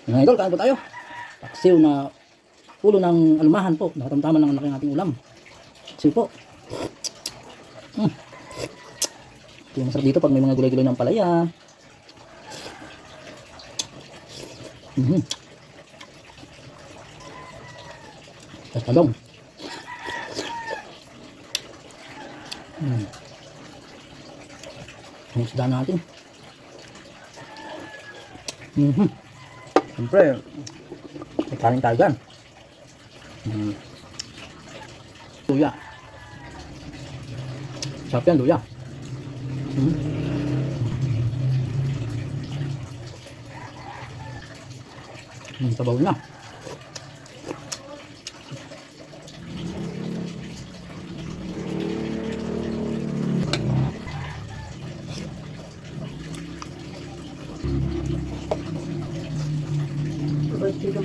Mga idol, kain po tayo. Paksiw na ulo ng alumahan po. Nakatamtaman ng laki ng ating ulam. Paksiw po. Ito yung masarap dito pag may mga gulay-gulay ng palaya. Tapos talong. Yung isda natin. Siyempre, may kanin tayo dyan. Luya. Sarap yan, luya. Sabaw na.